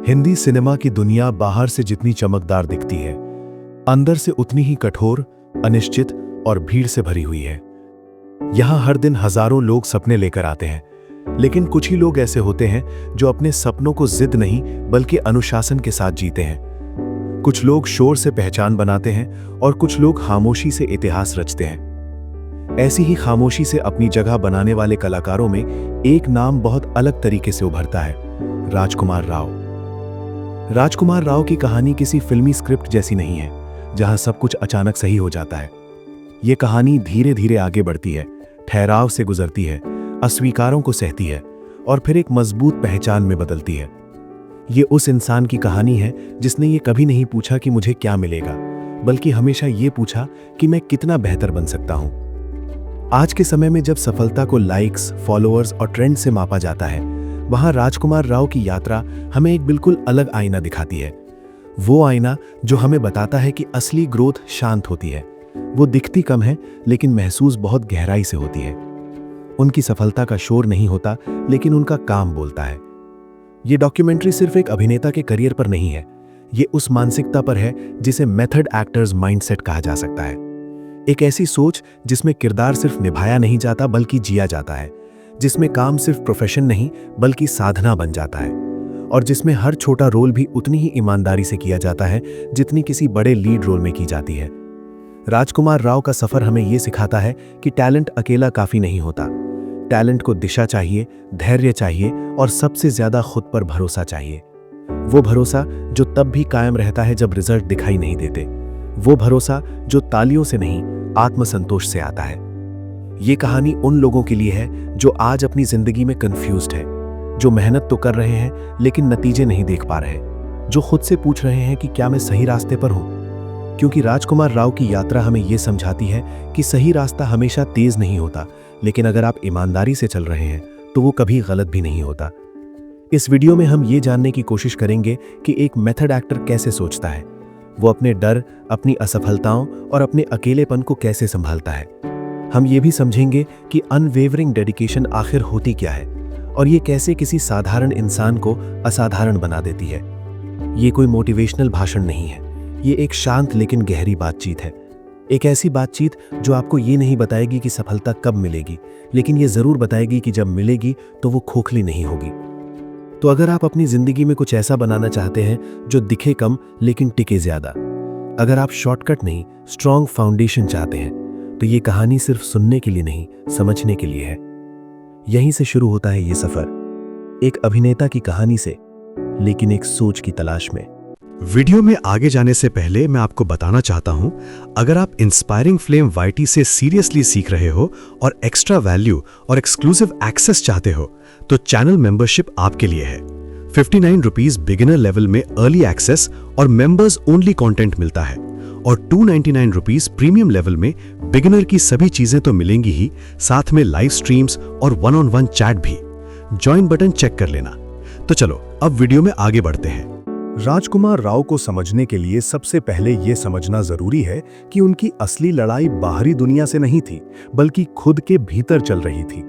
Hindi cinema की दुनिया बाहर से जितनी चमकदार दिखती है, अंदर से उतनी ही कठोर, अनिश्चित और भीड़ से भरी हुई है। यहाँ हर दिन हजारों लोग सपने लेकर आते हैं, लेकिन कुछ ही लोग ऐसे होते हैं जो अपने सपनों को जिद नहीं बल्कि अनुशासन के साथ जीते हैं। कुछ लोग शोर से पहचान बनाते हैं और कुछ लोग खामोशी से इतिहास रचते हैं। ऐसी ही खामोशी से अपनी जगह बनाने वाले कलाकारों में एक नाम बहुत अलग तरीके से उभरता है, राजकुमार राव। राजकुमार राव की कहानी किसी फिल्मी स्क्रिप्ट जैसी नहीं है, जहां सब कुछ अचानक सही हो जाता है। ये कहानी धीरे धीरे आगे बढ़ती है, ठहराव से गुजरती है, अस्वीकारों को सहती है और फिर एक मजबूत पहचान में बदलती है। ये उस इंसान की कहानी है जिसने ये कभी नहीं पूछा कि मुझे क्या मिलेगा, बल्कि हमेशा ये पूछा कि मैं कितना बेहतर बन सकता हूं। आज के समय में जब सफलता को लाइक्स, फॉलोअर्स और ट्रेंड से मापा जाता है, वहां राजकुमार राव की यात्रा हमें एक बिल्कुल अलग आईना दिखाती है। वो आईना जो हमें बताता है कि असली ग्रोथ शांत होती है। वो दिखती कम है लेकिन महसूस बहुत गहराई से होती है। उनकी सफलता का शोर नहीं होता, लेकिन उनका काम बोलता है। ये डॉक्यूमेंट्री सिर्फ एक अभिनेता के करियर पर नहीं है, ये उस मानसिकता पर है जिसे मेथड एक्टर्स माइंडसेट कहा जा सकता है। एक ऐसी सोच जिसमें किरदार सिर्फ निभाया नहीं जाता बल्कि जिया जाता है, जिसमें काम सिर्फ प्रोफेशन नहीं बल्कि साधना बन जाता है, और जिसमें हर छोटा रोल भी उतनी ही ईमानदारी से किया जाता है जितनी किसी बड़े लीड रोल में की जाती है। राजकुमार राव का सफर हमें यह सिखाता है कि टैलेंट अकेला काफी नहीं होता। टैलेंट को दिशा चाहिए, धैर्य चाहिए और सबसे ज्यादा खुद पर भरोसा चाहिए। वो भरोसा जो तब भी कायम रहता है जब रिजल्ट दिखाई नहीं देते। वो भरोसा जो तालियों से नहीं, आत्मसंतोष से आता है। ये कहानी उन लोगों के लिए है जो आज अपनी जिंदगी में कंफ्यूज्ड है, जो मेहनत तो कर रहे हैं लेकिन नतीजे नहीं देख पा रहे, जो खुद से पूछ रहे हैं कि क्या मैं सही रास्ते पर हूं। क्योंकि राजकुमार राव की यात्रा हमें यह समझाती है कि सही रास्ता हमेशा तेज नहीं होता, लेकिन अगर आप ईमानदारी से चल रहे हैं तो वो कभी गलत भी नहीं होता। इस वीडियो में हम ये जानने की कोशिश करेंगे कि एक मेथड एक्टर कैसे सोचता है, वो अपने डर, अपनी असफलताओं और अपने अकेलेपन को कैसे संभालता है। हम ये भी समझेंगे कि अनवेवरिंग डेडिकेशन आखिर होती क्या है और ये कैसे किसी साधारण इंसान को असाधारण बना देती है। ये कोई मोटिवेशनल भाषण नहीं है, ये एक शांत लेकिन गहरी बातचीत है। एक ऐसी बातचीत जो आपको ये नहीं बताएगी कि सफलता कब मिलेगी, लेकिन ये जरूर बताएगी कि जब मिलेगी तो वो खोखली नहीं होगी। तो अगर आप अपनी जिंदगी में कुछ ऐसा बनाना चाहते हैं जो दिखे कम लेकिन टिके ज्यादा, अगर आप शॉर्टकट नहीं स्ट्रॉन्ग फाउंडेशन चाहते हैं, तो ये कहानी सिर्फ सुनने के लिए नहीं, समझने के लिए है। यहीं से शुरू होता है ये सफर, एक अभिनेता की कहानी से, लेकिन एक सोच की तलाश में। वीडियो में आगे जाने से पहले मैं आपको बताना चाहता हूं, अगर आप इंस्पायरिंग फ्लेम YT से सीरियसली सीख रहे हो और एक्स्ट्रा वैल्यू और एक्सक्लूसिव एक्सेस चाहते हो, तो चैनल मेंबरशिप आपके लिए है। 59 रुपीज बिगिनर लेवल में अर्ली एक्सेस और मेंबर्स ओनली कंटेंट मिलता है, और 299 रुपीज प्रीमियम लेवल में बिगिनर की सभी चीजें तो मिलेंगी ही, साथ में लाइव स्ट्रीम्स और वन-ऑन-वन चैट भी। ज्वाइन बटन चेक कर लेना। तो चलो अब वीडियो में आगे बढ़ते हैं। राजकुमार राव को समझने के लिए सबसे पहले यह समझना जरूरी है कि उनकी असली लड़ाई बाहरी दुनिया से नहीं थी, बल्कि खुद के भीतर चल रही थी।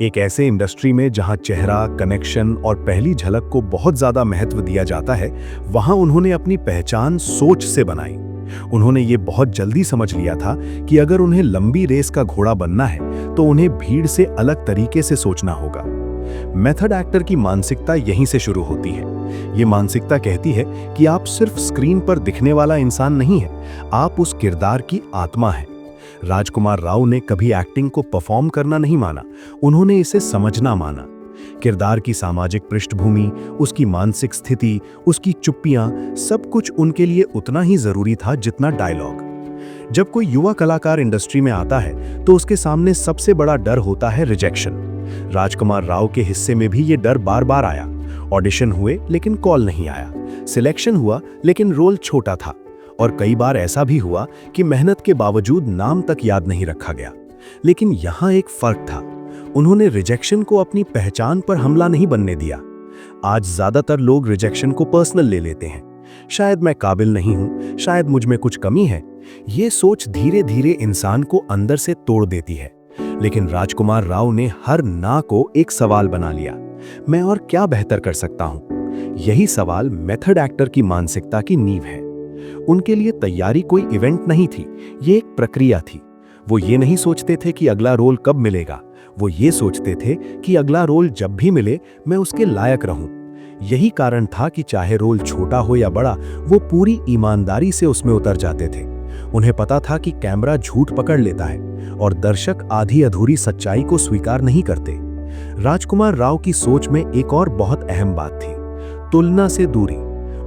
एक ऐसे इंडस्ट्री में जहां चेहरा, कनेक्शन और पहली झलक को बहुत ज्यादा महत्व दिया जाता है, वहां उन्होंने अपनी पहचान सोच से बनाई। उन्होंने ये बहुत जल्दी समझ लिया था कि अगर उन्हें लंबी रेस का घोड़ा बनना है तो उन्हें भीड़ से अलग तरीके से सोचना होगा। मेथड एक्टर की मानसिकता यहीं से शुरू होती है। ये मानसिकता कहती है कि आप सिर्फ स्क्रीन पर दिखने वाला इंसान नहीं है, आप उस किरदार की आत्मा हैं। राजकुमार राव ने कभी एक्टिंग को परफॉर्म करना नहीं माना, उन्होंने इसे समझना माना। किरदार की सामाजिक पृष्ठभूमि, उसकी मानसिक स्थिति, उसकी चुप्पियां, सब कुछ उनके लिए उतना ही जरूरी था जितना डायलॉग। जब कोई युवा कलाकार इंडस्ट्री में आता है तो उसके सामने सबसे बड़ा डर होता है रिजेक्शन। राजकुमार राव के हिस्से में भी ये डर बार बार आया। ऑडिशन हुए लेकिन कॉल नहीं आया, सिलेक्शन हुआ लेकिन रोल छोटा था, और कई बार ऐसा भी हुआ कि मेहनत के बावजूद नाम तक याद नहीं रखा गया। लेकिन यहाँ एक फर्क था, उन्होंने रिजेक्शन को अपनी पहचान पर हमला नहीं बनने दिया। आज ज्यादातर लोग रिजेक्शन को पर्सनल ले लेते हैं। शायद मैं काबिल नहीं हूं, शायद मुझ में कुछ कमी है। ये सोच धीरे धीरे इंसान को अंदर से तोड़ देती है। लेकिन राजकुमार राव ने हर ना को एक सवाल बना लिया। मैं और क्या बेहतर कर सकता हूं? यही सवाल मेथड एक्टर की मानसिकता की नींव है। उनके लिए तैयारी कोई इवेंट नहीं थी, ये एक प्रक्रिया थी। वो ये नहीं सोचते थे कि अगला रोल कब मिलेगा, वो ये सोचते थे कि अगला रोल जब भी मिले मैं उसके लायक रहूं। यही कारण था कि चाहे रोल छोटा हो या बड़ा, वो पूरी ईमानदारी से उसमें उतर जाते थे। उन्हें पता था कि कैमरा झूठ पकड़ लेता है और दर्शक आधी अधूरी सच्चाई को स्वीकार नहीं करते। राजकुमार राव की सोच में एक और बहुत अहम बात थी, तुलना से दूरी।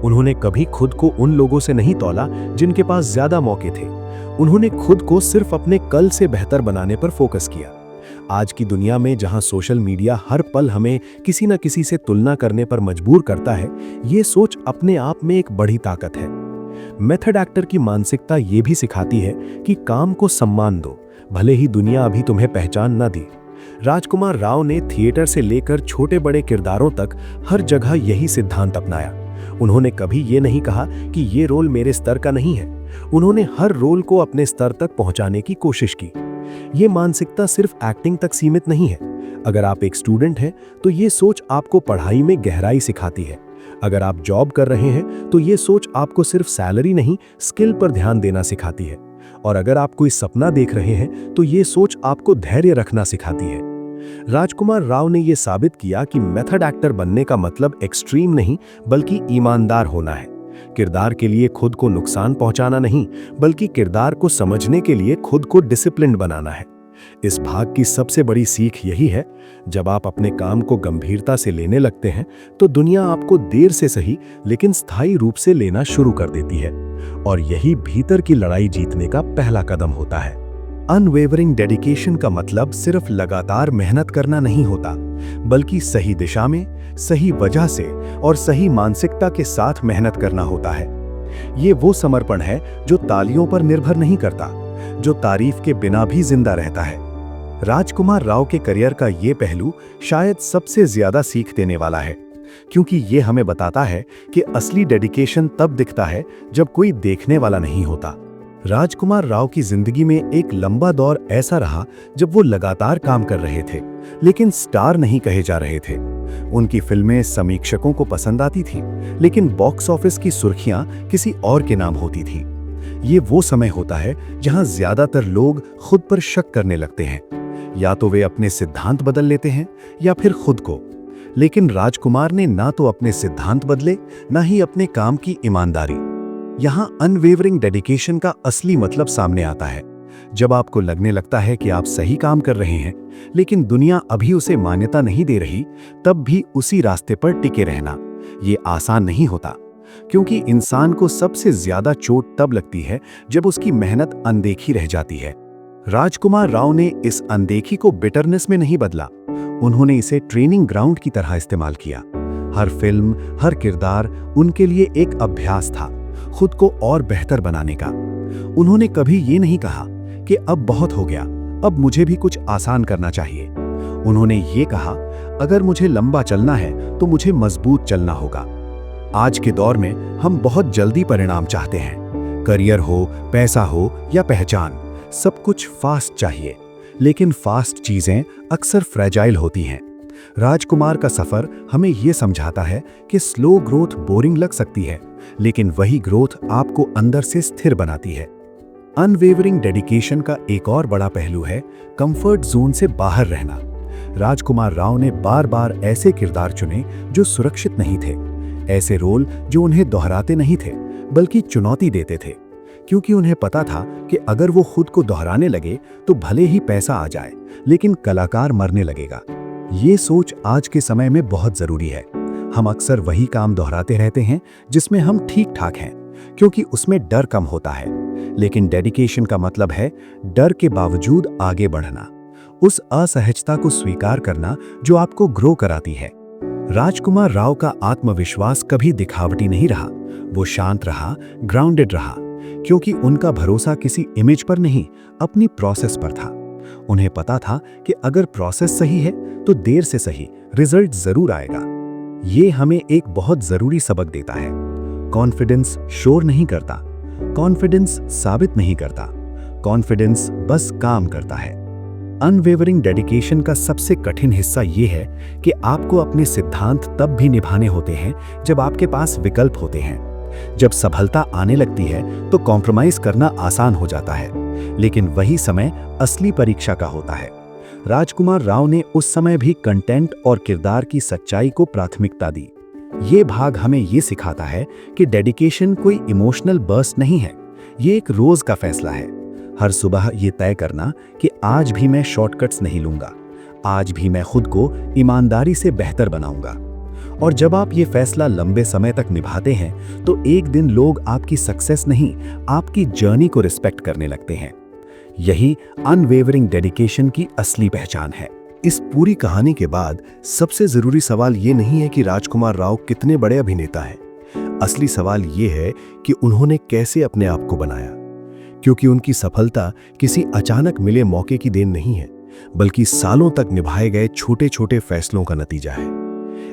उन्होंने कभी खुद को उन लोगों से नहीं तौला जिनके पास ज्यादा मौके थे। उन्होंने खुद को सिर्फ अपने कल से बेहतर बनाने पर फोकस किया। आज की दुनिया में जहां सोशल मीडिया हर पल हमें किसी न किसी से तुलना करने पर मजबूर करता है, ये सोच अपने आप में एक बड़ी ताकत है। मेथड एक्टर की मानसिकता ये भी सिखाती है कि काम को सम्मान दो, भले ही दुनिया अभी तुम्हें पहचान न दी। राजकुमार राव ने थिएटर से लेकर छोटे बड़े किरदारों तक हर जगह यही सिद्धांत अपनाया। उन्होंने कभी ये नहीं कहा कि ये रोल मेरे स्तर का नहीं है। उन्होंने हर रोल को अपने स्तर तक पहुंचाने की कोशिश की। ये मानसिकता सिर्फ एक्टिंग तक सीमित नहीं है। अगर आप एक स्टूडेंट हैं तो ये सोच आपको पढ़ाई में गहराई सिखाती है। अगर आप जॉब कर रहे हैं तो ये सोच आपको सिर्फ सैलरी नहीं, स्किल पर ध्यान देना सिखाती है। और अगर आप कोई सपना देख रहे हैं तो ये सोच आपको धैर्य रखना सिखाती है। राजकुमार राव ने यह साबित किया कि मेथड एक्टर बनने का मतलब एक्सट्रीम नहीं, बल्कि ईमानदार होना है। किरदार के लिए खुद को नुकसान पहुंचाना नहीं, बल्कि किरदार को समझने के लिए खुद को डिसिप्लिन्ड बनाना है। इस भाग की सबसे बड़ी सीख यही है, जब आप अपने काम को गंभीरता से लेने लगते हैं तो दुनिया आपको देर से सही लेकिन स्थायी रूप से लेना शुरू कर देती है। और यही भीतर की लड़ाई जीतने का पहला कदम होता है। अनवेवरिंग डेडिकेशन का मतलब सिर्फ लगातार मेहनत करना नहीं होता, बल्कि सही दिशा में, सही वजह से और सही मानसिकता के साथ मेहनत करना होता है। ये वो समर्पण है जो तालियों पर निर्भर नहीं करता, जो तारीफ के बिना भी जिंदा रहता है। राजकुमार राव के करियर का ये पहलू शायद सबसे ज्यादा सीख देने वाला है, क्योंकि ये हमें बताता है कि असली डेडिकेशन तब दिखता है जब कोई देखने वाला नहीं होता। राजकुमार राव की जिंदगी में एक लंबा दौर ऐसा रहा जब वो लगातार काम कर रहे थे, लेकिन स्टार नहीं कहे जा रहे थे। उनकी फिल्में समीक्षकों को पसंद आती थीं, लेकिन बॉक्स ऑफिस की सुर्खियां किसी और के नाम होती थीं। ये वो समय होता है जहां ज्यादातर लोग खुद पर शक करने लगते हैं। या तो वे अपने सिद्धांत बदल लेते हैं या फिर खुद को। लेकिन राजकुमार ने ना तो अपने सिद्धांत बदले, ना ही अपने काम की ईमानदारी। यहां अनवेवरिंग डेडिकेशन का असली मतलब सामने आता है। जब आपको लगने लगता है कि आप सही काम कर रहे हैं, लेकिन दुनिया अभी उसे मान्यता नहीं दे रही, तब भी उसी रास्ते पर टिके रहना ये आसान नहीं होता, क्योंकि इंसान को सबसे ज्यादा चोट तब लगती है जब उसकी मेहनत अनदेखी रह जाती है। राजकुमार राव ने इस अनदेखी को बिटरनेस में नहीं बदला, उन्होंने इसे ट्रेनिंग ग्राउंड की तरह इस्तेमाल किया। हर फिल्म, हर किरदार उनके लिए एक अभ्यास था, खुद को और बेहतर बनाने का। उन्होंने कभी ये नहीं कहा कि अब बहुत हो गया, अब मुझे भी कुछ आसान करना चाहिए। उन्होंने ये कहा, अगर मुझे लंबा चलना है तो मुझे मजबूत चलना होगा। आज के दौर में हम बहुत जल्दी परिणाम चाहते हैं। करियर हो, पैसा हो या पहचान, सब कुछ फास्ट चाहिए। लेकिन फास्ट चीजें अक्सर फ्रेजाइल होती हैं। राजकुमार का सफर हमें यह समझाता है कि स्लो ग्रोथ बोरिंग लग सकती है, लेकिन वही ग्रोथ आपको अंदर से स्थिर बनाती है। अनवेवरिंग डेडिकेशन का एक और बड़ा पहलू है कंफर्ट जोन से बाहर रहना। राजकुमार राव ने बार बार ऐसे किरदार चुने जो सुरक्षित नहीं थे, ऐसे रोल जो उन्हें दोहराते नहीं थे बल्कि चुनौती देते थे, क्योंकि उन्हें पता था कि अगर वो खुद को दोहराने लगे तो भले ही पैसा आ जाए, लेकिन कलाकार मरने लगेगा। ये सोच आज के समय में बहुत जरूरी है। हम अक्सर वही काम दोहराते रहते हैं जिसमें हम ठीक ठाक हैं, क्योंकि उसमें डर कम होता है। लेकिन डेडिकेशन का मतलब है डर के बावजूद आगे बढ़ना, उस असहजता को स्वीकार करना जो आपको ग्रो कराती है। राजकुमार राव का आत्मविश्वास कभी दिखावटी नहीं रहा, वो शांत रहा, ग्राउंडेड रहा, क्योंकि उनका भरोसा किसी इमेज पर नहीं, अपनी प्रोसेस पर था। उन्हें पता था कि अगर प्रोसेस सही है तो देर से सही रिजल्ट जरूर आएगा। ये हमें एक बहुत जरूरी सबक देता है। कॉन्फिडेंस शोर नहीं करता, कॉन्फिडेंस साबित नहीं करता, कॉन्फिडेंस बस काम करता है। अनवेवरिंग डेडिकेशन का सबसे कठिन हिस्सा ये है कि आपको अपने सिद्धांत तब भी निभाने होते हैं जब आपके पास विकल्प होते हैं। जब सफलता आने लगती है तो कॉम्प्रोमाइज करना आसान हो जाता है, लेकिन वही समय असली परीक्षा का होता है। राजकुमार राव ने उस समय भी कंटेंट और किरदार की सच्चाई को प्राथमिकता दी। ये भाग हमें ये सिखाता है कि डेडिकेशन कोई इमोशनल बर्स्ट नहीं है, ये एक रोज का फैसला है। हर सुबह ये तय करना कि आज भी मैं शॉर्टकट्स नहीं लूंगा, आज भी मैं खुद को ईमानदारी से बेहतर बनाऊंगा। और जब आप ये फैसला लंबे समय तक निभाते हैं तो एक दिन लोग आपकी सक्सेस नहीं, आपकी जर्नी को रिस्पेक्ट करने लगते हैं। यही अनवेवरिंग डेडिकेशन की असली पहचान है। इस पूरी कहानी के बाद सबसे जरूरी सवाल ये नहीं है कि राजकुमार राव कितने बड़े अभिनेता हैं। असली सवाल ये है कि उन्होंने कैसे अपने आप को बनाया, क्योंकि उनकी सफलता किसी अचानक मिले मौके की देन नहीं है, बल्कि सालों तक निभाए गए छोटे छोटे फैसलों का नतीजा है।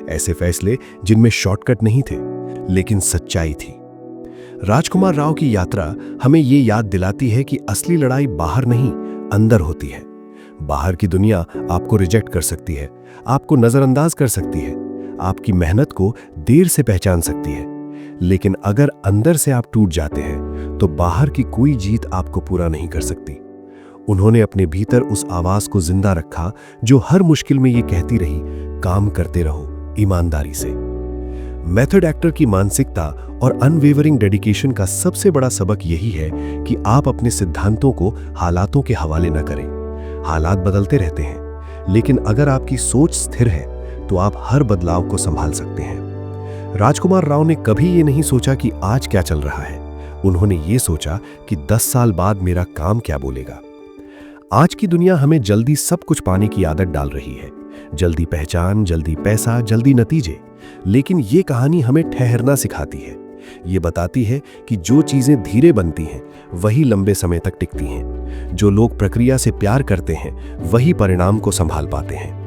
ऐसे फैसले जिनमें शॉर्टकट नहीं थे, लेकिन सच्चाई थी। राजकुमार राव की यात्रा हमें ये याद दिलाती है कि असली लड़ाई बाहर नहीं, अंदर होती है। बाहर की दुनिया आपको रिजेक्ट कर सकती है, आपको नजरअंदाज कर सकती है, आपकी मेहनत को देर से पहचान सकती है, लेकिन अगर अंदर से आप टूट जाते हैं तो बाहर की कोई जीत आपको पूरा नहीं कर सकती। उन्होंने अपने भीतर उस आवाज को जिंदा रखा जो हर मुश्किल में ये कहती रही, काम करते रहो ईमानदारी से। मेथड एक्टर की मानसिकता और अनवेवरिंग डेडिकेशन का सबसे बड़ा सबक यही है कि आप अपने सिद्धांतों को हालातों के हवाले न करें। हालात बदलते रहते हैं, लेकिन अगर आपकी सोच स्थिर है तो आप हर बदलाव को संभाल सकते हैं। राजकुमार राव ने कभी ये नहीं सोचा कि आज क्या चल रहा है, उन्होंने ये सोचा कि 10 साल बाद मेरा काम क्या बोलेगा। आज की दुनिया हमें जल्दी सब कुछ पाने की आदत डाल रही है, जल्दी पहचान, जल्दी पैसा, जल्दी नतीजे। लेकिन ये कहानी हमें ठहरना सिखाती है। ये बताती है कि जो चीजें धीरे बनती हैं वही लंबे समय तक टिकती हैं। जो लोग प्रक्रिया से प्यार करते हैं वही परिणाम को संभाल पाते हैं।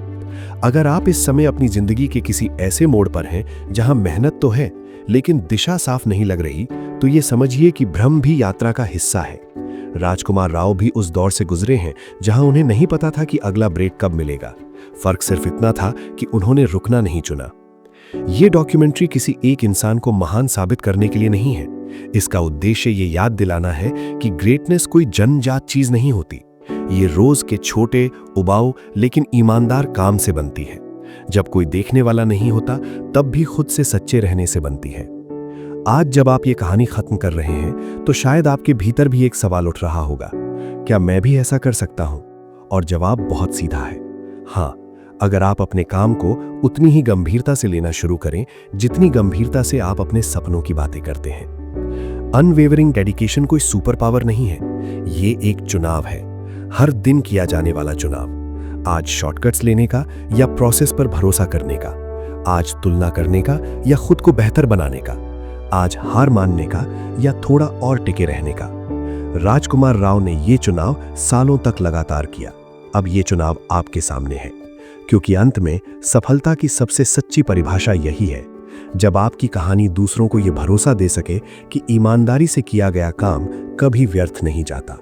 अगर आप इस समय अपनी जिंदगी के किसी ऐसे मोड़ पर हैं जहां मेहनत तो है लेकिन दिशा साफ नहीं लग रही, तो ये समझिए कि भ्रम भी यात्रा का हिस्सा है। राजकुमार राव भी उस दौर से गुजरे हैं जहां उन्हें नहीं पता था कि अगला ब्रेक कब मिलेगा। फर्क सिर्फ इतना था कि उन्होंने रुकना नहीं चुना। ये डॉक्यूमेंट्री किसी एक इंसान को महान साबित करने के लिए नहीं है। इसका उद्देश्य ये याद दिलाना है कि ग्रेटनेस कोई जन्मजात चीज नहीं होती। ये रोज के छोटे, उबाऊ लेकिन ईमानदार काम से बनती है। जब कोई देखने वाला नहीं होता तब भी खुद से सच्चे रहने से बनती है। आज जब आप ये कहानी खत्म कर रहे हैं तो शायद आपके भीतर भी एक सवाल उठ रहा होगा, क्या मैं भी ऐसा कर सकता हूं? और जवाब बहुत सीधा है, हाँ। अगर आप अपने काम को उतनी ही गंभीरता से लेना शुरू करें जितनी गंभीरता से आप अपने सपनों की बातें करते हैं। अनवेवरिंग डेडिकेशन कोई सुपर पावर नहीं है, ये एक चुनाव है, हर दिन किया जाने वाला चुनाव। आज शॉर्टकट्स लेने का या प्रोसेस पर भरोसा करने का, आज तुलना करने का या खुद को बेहतर बनाने का, आज हार मानने का या थोड़ा और टिके रहने का। राजकुमार राव ने ये चुनाव सालों तक लगातार किया। अब ये चुनाव आपके सामने है, क्योंकि अंत में सफलता की सबसे सच्ची परिभाषा यही है, जब आपकी कहानी दूसरों को यह भरोसा दे सके कि ईमानदारी से किया गया काम कभी व्यर्थ नहीं जाता।